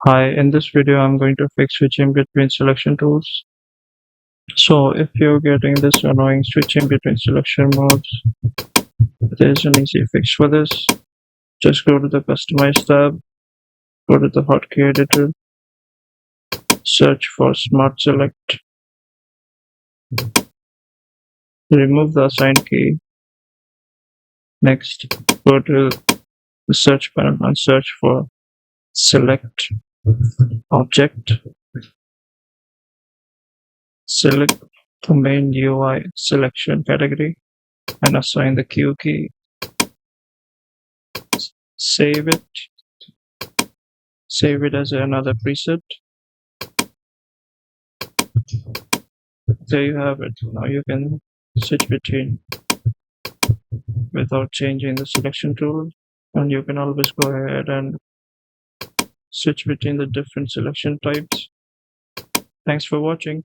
Hi, in this video I'm going to fix switching between selection tools. So if you're getting this annoying switching between selection modes, there's an easy fix for this. Just go to the Customize tab, go to the Hotkey editor, search for Smart Select, remove the assigned key. Next, go to the search panel and search for Select Object. Select the main UI selection category and assign the Q key. Save it as another preset. There you have it. Now you can switch between without changing the selection tool, and you can always go ahead and switch between the different selection types. Thanks for watching.